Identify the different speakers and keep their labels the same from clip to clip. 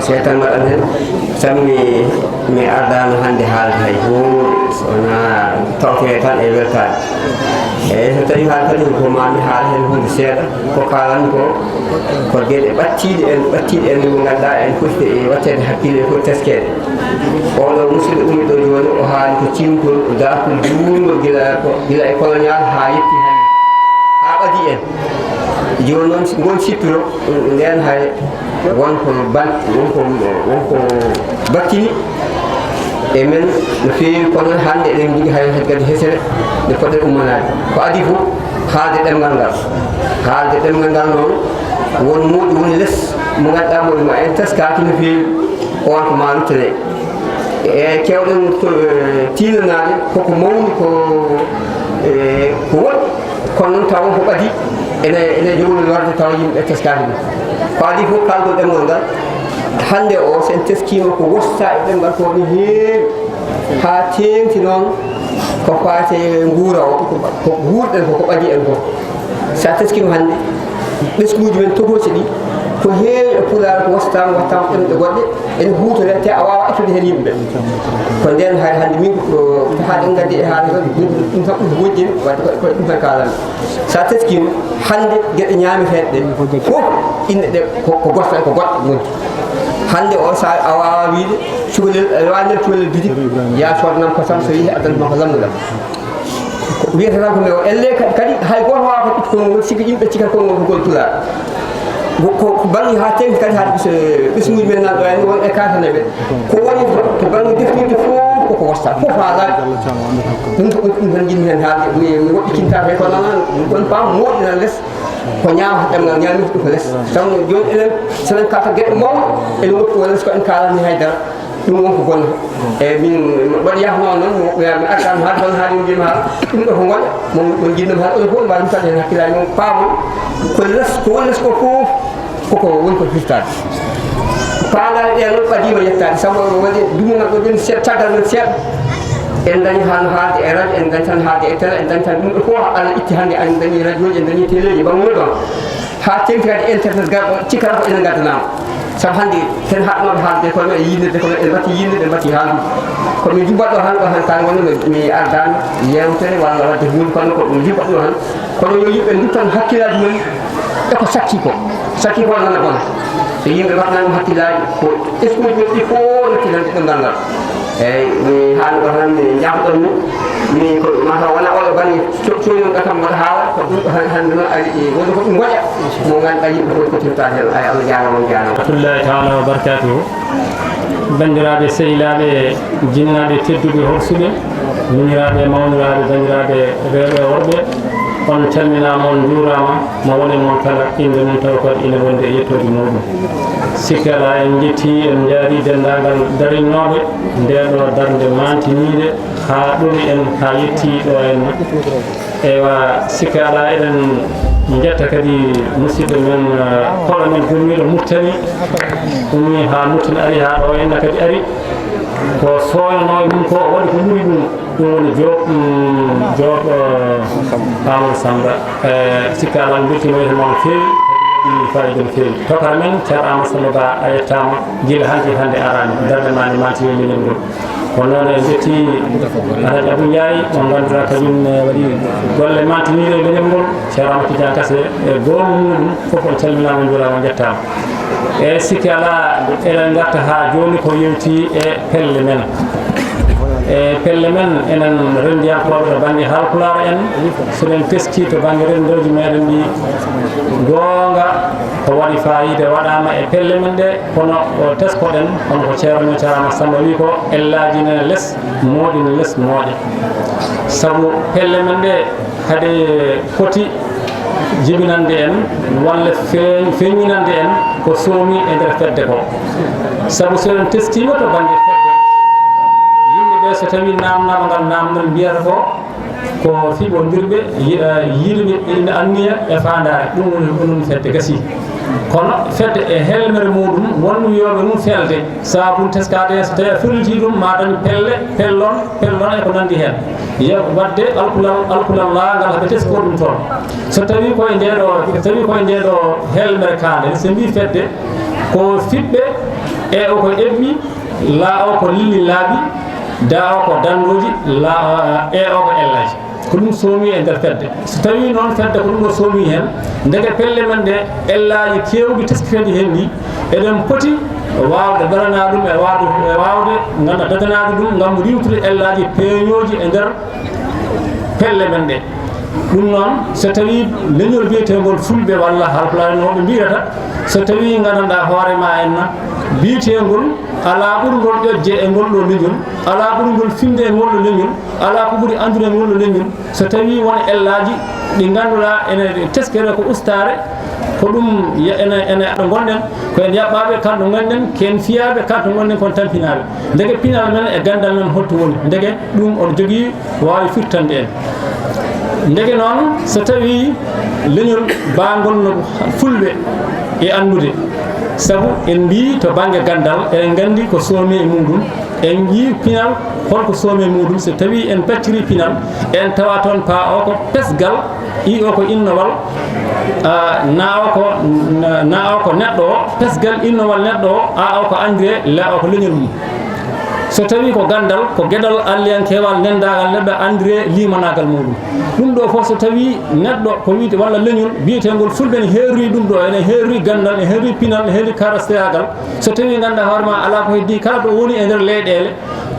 Speaker 1: setan maɗan hen sammi mi ardano hande haalde hay hunde sowona tawte tan e weltade eyyi so tawi haala kadi ko mami haala hen hunde seeɗa ko kalanmi ko gueɗe ɓattiɗe en mo ganduɗa en foti e wattede hakkille foti teskede oɗo musidɗo ummi ɗo joni o haali ko timkol dakol juutgol gila e colonial ha yetti hande ha ɓaadi en joni noon gon sippiro nden hay wonko battini e men no feewi kono hande eɗen jiiɗi hay kadi hesere nde poɗɗen ummanade ko adi fof haalde ɗemgal ngal noon won moƴƴi woni less mo ganduɗa moɗi ma en teskaki no feewi on ko ma luttane e kewɗen tinanade koko mawni ko woɗɗi kono noon taw ko ɓaadi ene jogori warde taw yimɓe teskaki ɗum ko adi fof kalgol ɗemgal ngal hande o sen teskima ko wosta e ɗemgal ko no heewi ha tengti noon ko fate guura o ko guurɗen ko ɓaadi en ko sa teskima hande ɓesguji men togoci ɗi ko heewi e pulaar ko wattama ɗemɗe goɗɗe ene hutore te a wawa ettude hen yimɓe ko nden hay hande min ko haɗen gaddi e haala ɗum tan ɗum wojjini wadde ko ɗum tan kalanmi sa teskima hande gueɗe ñameteɗe ɗe fof inɗe ɗe ko gotta ko goɗɗe gonti hande o sa a wawa wiide cukalel aɗa wawi nder cukalel bitik ya sodnam ko tan so yeehi addanma ko lammuɗam wiyata tan ko mi o elle kadi hay goto wawa ko itta konngol sika yimɓe cikata konngol ko gol pulaar ko bangi ha tengti kadi haade ɓesguji men nanɗo en won e kataneɓe ko woni to bangi deftirde fof koko wosta fof haalaɓe ɗum tan jinmi hen haalde mi woɗɗikintata ko noon ɗon pam moƴƴinan less ko ñaamata ɗemgal ñamirta ɗum ko less taw joni enen sonen kalta gueɗe mawɗe ene woppi ko less ko en kalani haydara ɗum wonko bonna eyyi min mbaɗa yahno noon mi addama haade hono haali mbima haala ɗum ɗo ko goƴa mo jinnami haala oɗo fof mbawi ɗum tan hen hakkillaji mon paamol ko woni less ko fof koko woni ko firtade paandare ɗe noon ɓadima yettade saabu waɗi dumungal ɗo joni seeɗa caggal men seeɗa en dañi han haalde e radio en dañi tan haalde e télé en dañi tan ɗum ɗo fof Allah itti hande en dañi radio ji en dañi téléji ɓammuɗo ɗon ha tengti kadi internet garɗo cikkata ko enen gaddanama sabu hande ten haɗnoɓe haalde kono e yinirde kono en batti yinirde en batti haaldude komi jubatɗo han ɗo han tan woni mi ardani yewtere walla wadde hunde kono ko ɗum jubatɗo han kono yo yimɓe duttan hakkillaji mumen eko sakki ko nana bona so yimɓe mbaɗnani hakkillaji ko eskuji men ɗi fof nokkitande ɗemgal ngal eyyi mi haali ɗo tan mi jabɗon mi ko mataw wona oɗo banggue coynon ɗo kam mbaɗa haala ko ɗum ɗo hande noon ari woni ko ɗum goƴa mo ganduɗa yimɓe fof kotirta hen ay Allah jarama jarama
Speaker 2: rahmatullahi taala wa barakatuhu bandiraɓe sehilaɓe jinnaɓe tedduɓe horsuɓe miñiraɓe mawniraɓe bandiraɓe rewɓe worɓe on calminama on juurama mo woni moon kala inde mum taw kadi ine wonde e yettode muɗum sikki ala en jetti en jaari dendagal darinnoɓe ndeɗo darde mantiniɗe ha ɗori en ha yetti ɗo henna ewa sikki ala eɗen jetta kadi musidɗo men hoɗo men gommiɗo Mauritanie ummi ha Mauritanie ari ha ɗo henna kadi ari ko soynoye ɗum ko waɗi ko ɓuuri ɗum ɗum woni Job Amadou Samba sikka ala beltinoyte moon feewi kadi waɗi fayida no feewi tokara men ceerno Amadou Samba Ba a yettama guila hande arani darde ma nde mantini minen ngol kono noon en jetti Alhaji Abou Ndiaye on ganduɗa kañum waɗi golle mantiniɗe e leñol ngol ceerno Amadou Tidiane Kassé e gomu muɗum foof on calminama juurama jettama e sikki ala eɗen garta ha joni ko yewti e pelle men enen rendiyankoɓe to banggue halpulaar en soɗen teski to banggue rendoji meɗen ɗi gonga ko waɗi fayida waɗama e pelle men ɗe kono teskoɗen kono ko ceerno Amadou Samba wi ko ellaji nene less mooɗi ne less mooƴe saabu pelle men ɗe kadi foti jibinande en walla feññinande en ko soomi e nder fedde ko saabu soɗen teskima to banggue fedde yimɓeɓe so tawi namnama ngal namdal mbiyata ko fiɓodirɓe yiiɗɓe ine anniya e fandare ɗum woni ɗum fedde gasi kono fedde e helmere muɗum wonɗum wiyoɓe ɗum felde sabum teskade so tawi a firliti ɗum ma dañ pellon e ko nandi hen wadde alkulal langal haɓe tesko ɗum toon so tawi koye ndeɗo helmere kande so mbi fedde ko fiɓɓe e o ko ebbi la o ko lilli laabi da o ko dandoji la e o ko ellaji ko ɗum soomi e nder fedde so tawi noon fedde ko ɗum ɗo soomi hen ndege pelle men de ellaji kewɗi teskiteɗi hen ɗi eɗen poti wawde darana ɗum e wawde ganda daganade ɗum gam riwtude ellaji peeñoji e nder pelle men ɗe ɗum noon so tawi leñol biyetengol fulɓe walla halpulaar noɓe mbiyata so tawi gandanɗa hoorema enna biyetengol ala ɓurgol ƴojje e ngol ɗo leñol ala ɓurgol finde e ngol ɗo leñol ala ko ɓuuri andude e ngol ɗo leñol so tawi won ellaji ɗi ganduɗa ene teskere ko ustare ko ɗum ene ɗo gonɗen ko en yaɓɓaɓe kamɗo gonɗen ken fiyaɓe kamɗo gonɗen kon tampinaɓe ndege pinal men e gandal men holto woni ndege ɗum oɗo jogui wawi firtande en ndege noon so tawi leñol bangol no fulɓe e andude sabu en mbi to banggue gandal eɗen gandi ko soomi e muɗum en jii pinal holko soomi e muɗum so tawi en bacciri pinal en tawa toon pa o ko pesgal i o ko innowal na o ko neɗɗo o pesgal innowal neɗɗo o a o ko andire la o ko leñol mum so tawi ko gandal ko gueɗal alliyankewal nendagal neɗɗo andire limanagal muɗum ɗum ɗo fof so tawi neɗɗo ko wiite walla leñol biyetegol fulɓe ne heerri ɗum ɗo ene heerri gandal ne heerri pinal ne heerri karasteyagal so tawi ganda hoorema ala ko heddi kala ɗo woni e nder leyɗele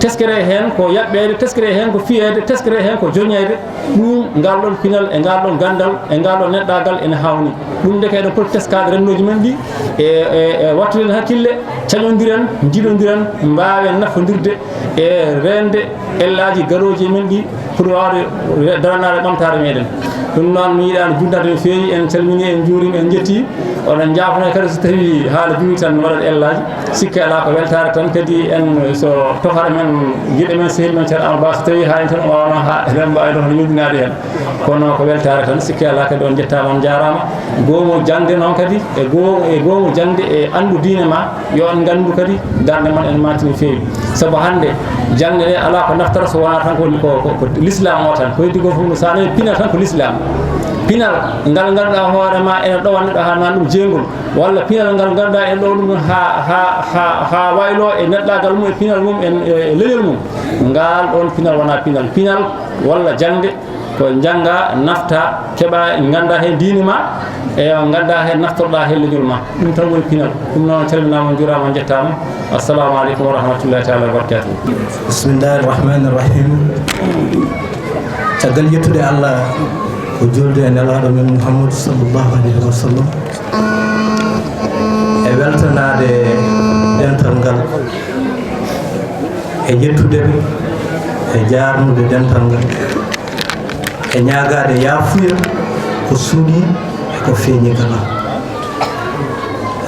Speaker 2: teskere hen ko yaɓɓede teskere hen ko fiyede teskere hen ko joñede ɗum ngal ɗon pinal e ngal ɗon gandal e ngal ɗon neɗɗagal ene hawni ɗum de kayɗen poti teskade rennoji men ɗi e wattuden hakkille cañodiren jiɗodiren mbawen nafodirde e rende ellaji garoji men ɗi pour wawde daranade ɓamtare meɗen ɗum noon mi yiɗano juddade no feewi en calmini en juurima en jetti oɗon jafano kadi so tawi haala juuri tan waɗat ellaji sikki ala ko weltare tan kadi en so tofara men guiɗe men sehil men ceerno Amadou Ba so tawi haali tan o wawno ha eɗen mbawi ɗon yubinade hen kono ko weltare tan sikki ala kadi on jettama on jarama gomo jangde noon kadi e gomo jangde e andu diine ma yo on gandu kadi darde mon en matini feewi saabu hande jangde ɗe ala ko naftara so wona tan ko l'islam o tan ko heddi ko fof sa nani pinal tan ko l'islam pinal ngal ganduɗa hoorema ene ɗowa neɗɗo ha nan ɗum jeengol walla pinal ngal ganduɗa ene ɗowa ɗum ha waylo e neɗɗagal mum e pinal mum e leñol mum ngal ɗon pinal wona pinal walla jangde ko jangga nafta keeɓa ganda hen diine ma e ganda hen naftorɗa hen leñol ma ɗum tan woni pinal ɗum noon calminama juurama jettama assalamu aleykum wa rahmatullahi taala wa barakatuh
Speaker 3: bismillahi rahmani rahim caggal yettude Allah ko julde e nelaɗo men Muhammadu sallallahu alayhi wa sallam e weltanade dental ngal e yettudeɓe e jarnude dental ngal e ñagade yafuya ko suuɗi e ko feeñi kala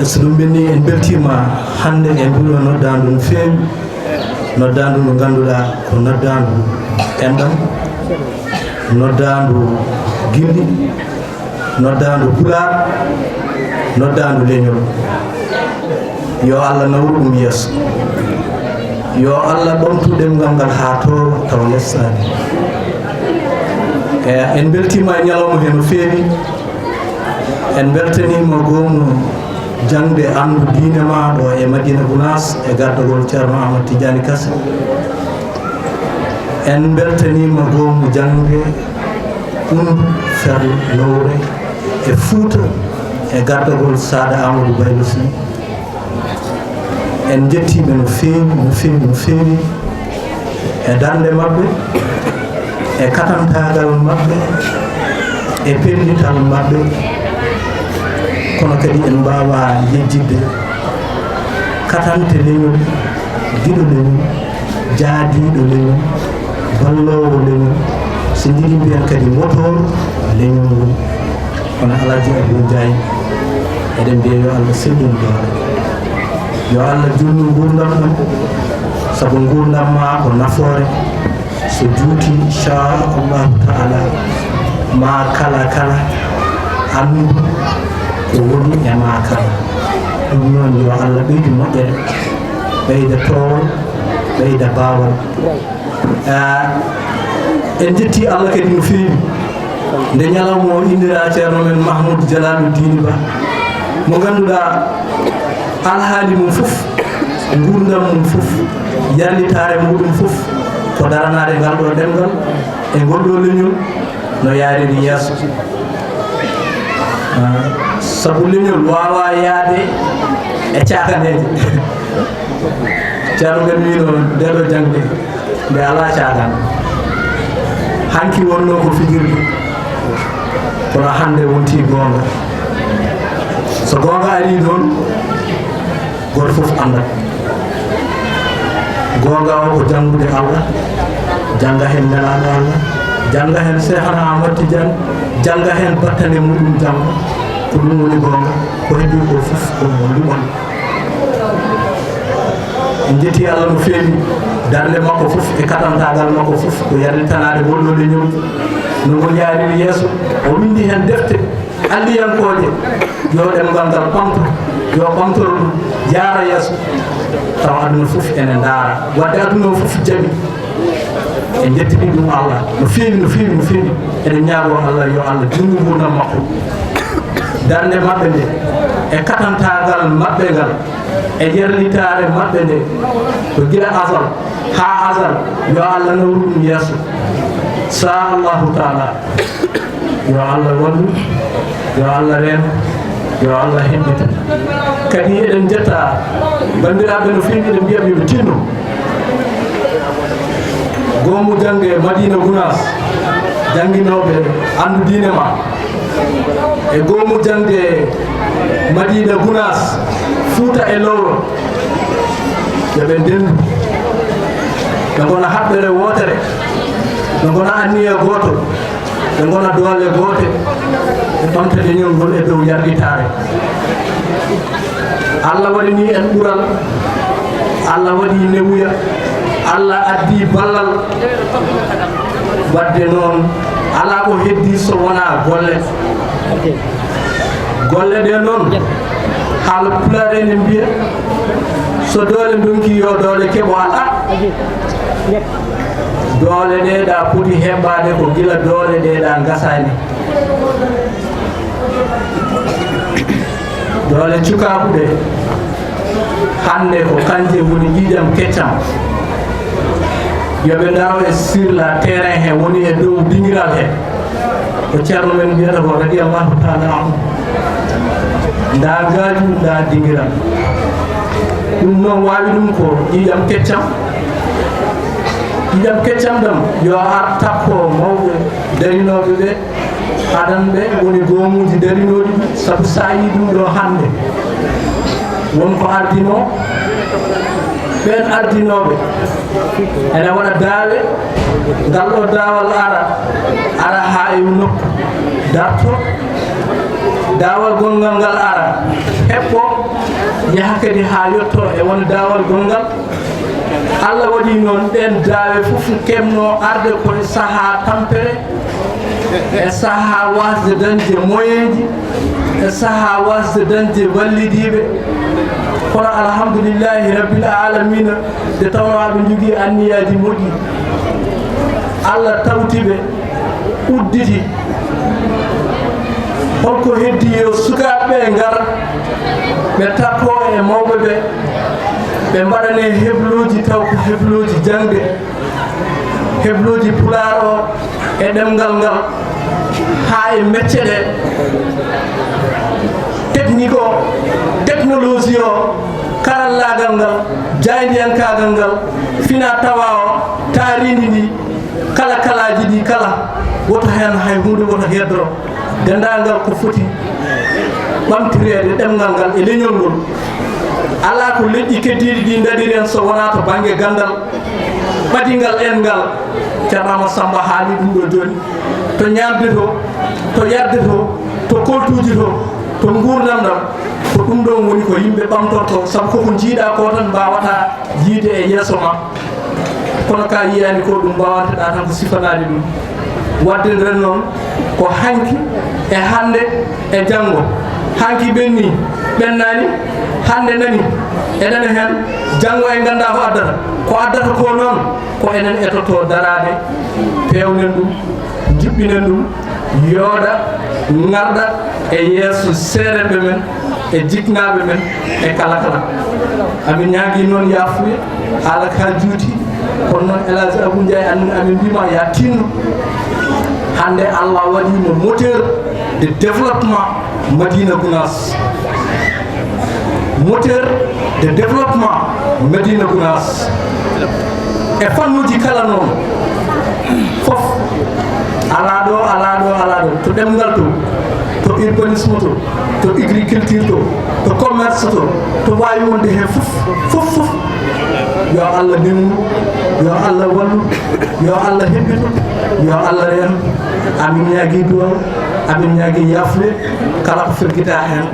Speaker 3: so ɗum ɓenni en beltima hande e nduɗo noddandu no feewi noddandu ndu ganduɗa ko noddandu enɗam noddandu gilɗi noddandu pulaar noddandu leñol yo Allah nawru ɗum yeeso yo Allah ɓamtu ɗemgal ngal ha towa taw lessani en beltima e ñalawma he no feewi en beltanima gomu jangde andu diine ma ɗo e Madina Gounass e gardagol ceerno Amadou Tidiani Kassé en beltanima gomu jangde undu ferlo lowre e Fouta e gardagol Sada Amadou Baylo Sy en jettiɓe no feewi e darde mabɓe e katantagal mabɓe e pellital mabɓe kono kadi en mbawa yejjidde katante leñol giɗo leñol jaadiɗo leñol ballowo leñol so jiɗi mbiyen kadi motoro leñol ngol kono Alaji Abdou Ndiaye eɗen mbiya yo Allah sellin doole yo Allah junnu gurdam ɗam saabu gurdam ma ko nafoore so juuti inchallahu taala ma kala andu ko woni e ma kala ɗum noon yo Allah ɓeydu moƴƴere ɓeyda toowol ɓeyda baawal en jetti Allah kadi no feewi nde ñalawma o indira ceerno men Mahmoudou Dialaluddin Ba mo ganduɗa alhaali mum fof gurdam mum fof yallitare muɗum fof ko daranade ngal ɗo ɗemgal e ngol ɗo leñol no yaariri yeeso sabu leñol wawa yaade e cakaneje ceerno men wino ndeɗo jangde nde ala cakan hanki wonno ko fijirde kono hande wonti gonga so gonga ari noon goto fof andat gonga o ko jangude Allah janga hen nelaɗo Allah janga hen Cheikhna Ahmad Tidiane janga hen battane muɗum janga ko ɗum woni gonga ko heddi ko fof ko ɗumon en jetti Allah no feewi darde makko fof e katantagal makko fof ko yarlitanade wonno leñol no ngol yaariri yeeso o windi hen defte alliyankoje yo ɗemgal ngal ɓamto yo ɓamtoro ɗum jaara yeeso taw aduna fof ene ndaara wadde aduna o fof jaaɓi en jettini ɗum Allah no feewi no feewi no feewi eɗen ñaago Allah yo Allah jungu gurdam makko darde maɓɓe nde e katantagal maɓɓe ngal e yerlitare maɓɓe nde ko gila asal ha asal yo Allah nawru ɗum yeeso sa Allahu taala yo Allah wallu yo Allah reen yo Allah heɓɓita kadi eɗen jetta bandiraɓe no feewi eɗen mbiya ɓe tinno gomu jange Madina Gounass janginoɓe andu diine ma e gomu jange Madina Gounass Fouta e Lowro yoɓe ndendu ɓe gona haɓɓere wotere ɓe gona anniya goto ɓe gona doole gote e ɓamtade ñolngol e dow yarɗitare Allah waɗi ni en ɓural Allah waɗi newuya Allah addi ballal wadde noon ala ko heddi so wona golle golle ɗe noon haala pulaar ene mbiya so doole donki yo doole keɓo ala doole ɗe ɗa poti heɓade ko gila doole ɗe ɗa gasani doole cukaɓuɗe hande ko kanje woni ƴiƴam keccam yoɓe daro e sur la terrain he woni e dow dingiral he ko ceerno men mbiyata ko radiallahu taala anhu nda gaaju nda dingiral ɗum noon wawi ɗum ko ƴiƴam keccam ɗam yo ar tappo mawɓe darinoɓe ɓe aɗanɓe woni gomuji darinoɗi saabu sa yi ɗum ɗo hande wonko ardino ɓen ardinoɓe ene waɗa daawe ngal ɗo daawal ara ha e nokku darto daawal gongal ngal ara heɓɓo yaha kadi ha yetto e won daawal gongal Allah waɗi noon ɗen daawe fof kemno arde koye saaha tampere e saaha wasde dañde moyen ji e saaha wasde dañde wallidiɓe kono alhamdulillahi rabbil alamina nde tawno aɓe jogui anniyaji moƴƴi Allah tawtiɓe udditi holko heddi yo sukaɓeɓe ngara ɓe takko e mawɓe ɓe ɓe mbaɗane hebloji taw ko hebloji jangde hebloji pulaar o e ɗemgal ngal ha e mecce ɗe technique o technologie o karallagal ngal jaydiyankagal ngal fina tawa o taaridi ndi kala kalaji ɗi kala woto hen hay hunde woto heddoro dendagal ko foti ɓamtirede ɗemgal ngal e leñol ngol ala ko leƴƴi keddiɗi ɗi dadiren so wona to banggue gandal ɓadingal en ngal ceernama Samba haali ɗum ɗo joni to ñamde to yarde to koltuji to gurdam ɗam ko ɗum ɗon woni ko yimɓe ɓamtorto saabu koko jiiɗa ko tan mbawata yiide e yeeso ma kono ka yiyani ko ɗum mbawanteɗa tan ko sifanade ɗum wadde nden noon ko hanki e hande e janggo hanki ɓenni ɓennani hande nani eɗen hen janggo e ganda ko addata ko noon ko enen etoto darade pewnen ɗum jiɓɓinen ɗum yooɗa ngarɗa e yeeso seereɓe men e jiknaɓe men e kala kala amin ñaagui noon yaafuya haala ka juuti kono noon Elhadji Abou Ndiaye amin mbima ya tinno hande Allah waɗimo moteur de développement Madina Gounass moteur de développement Madina Gounass e fannuji kala noon fof ala ɗo to ɗemgal to urbanisme to agriculture to commerce to wawi wonde he fof yo Allah newnu yo Allah wallu yo Allah heɓɓitu yo Allah reen amin ñaagui duwaw amin ñaagui yafuye kala ko firguita hen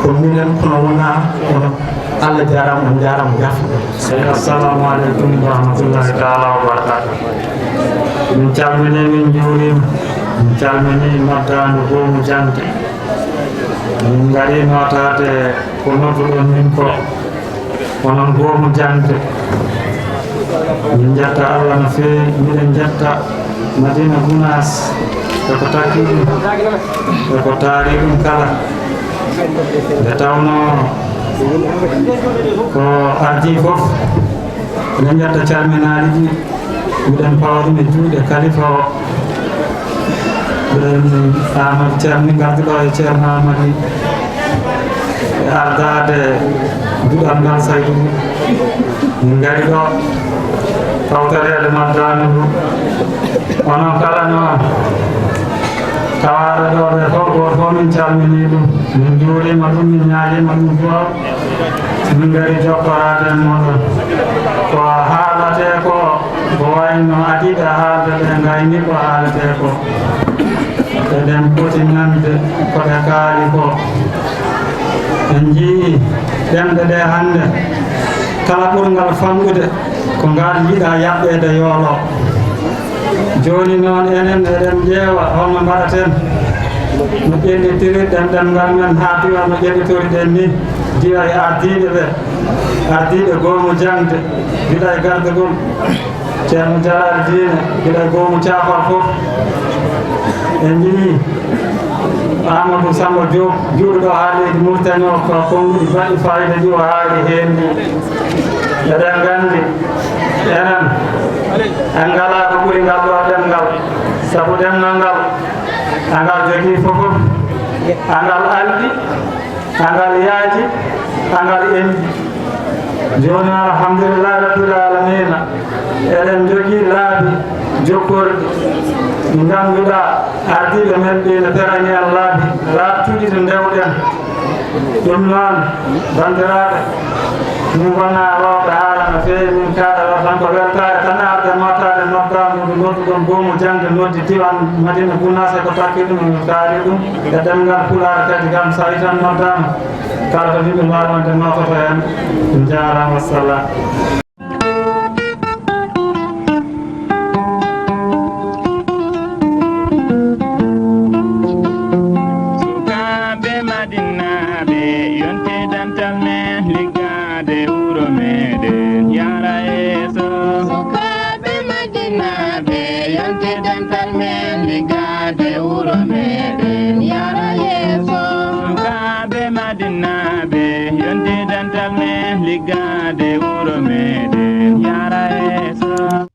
Speaker 3: ko minen kono wona kono Allah jarama on jarama yafude.
Speaker 4: Assalamu aleykum wa rahmatullahi taala wa barakatuh. Min calmini min juurima min calmini noddande Bomu Jante min gari notade ko nodduɗon min ko onon Bomu Jante min jetta Allah no feewi miɗen jetta Madina Gounass eko takki ɗum eko taari ɗum kala nde tawno ko ardi fof eɗen jetta calminaɗi ɗi miɗen pawɗum e juuɗe kalifa o mbiɗen Amadou Ceerno garduɗo e Ceerno Amadou e ardade duɗal ngal Saydou min gari ɗo tawtorede noddande ndu onon kala noon tawaɗo ɗo ɓe fof goto fof min calmini ɗum min juurima ɗum min ñaguima ɗum duwaw min gari jokkorade e moɗon ko haalate ko wayno adiɓe haalde ɓe gayni ko haalete ko eɗen poti nande koɓe kaali ko en jii ɗemɗe ɗe hande kala ɓurgal famɗude ko ngal yiɗa yaɓɓede yoolo joni noon enen eɗen ƴeewa holno mbaɗaten no ƴellitirirɗen ɗemngal men ha diwa no ƴellitoriɗen ni diwa e ardiɓe ɓe ardiɓe Bomu Jante giɗa e gardugol Ceerno Jalal Diine giɗa e Bomu Thiafal fof en jii Amadou Samba Diop juuɗo ha leydi Mauritanie o ko konguɗi baɗɗi fayida ɗi o haali hen ni eɗen gandi enen en ngala ko ɓuri ngal ɗo ɗemngal sabu ɗemngal ngal angal jogii fofof angal alɗi angal yaaji angal endi joni alhamdulillahi rabbil alamina eɗen jogii laabi jokkorɗi ɗi ngannduɗa ardiɓe men ɓe ne perani en laabi laabtuɗi to ndewɗen ɗum noon bandiraɓe min gona wawɓe haala no feewi min kaɗa tan ko weltare tan arde notade noddamu ndu nodduɗon Bomu Jante noddi diwan Madina Gounass ko takki ɗum min kaari ɗum e ɗemngal Pulaar kadi kam so tawi tan noddama kala ko yimɓe mbawi wonde nototo hen ɗum jarama wassalam.
Speaker 5: Ligade wuro meɗen yara yeso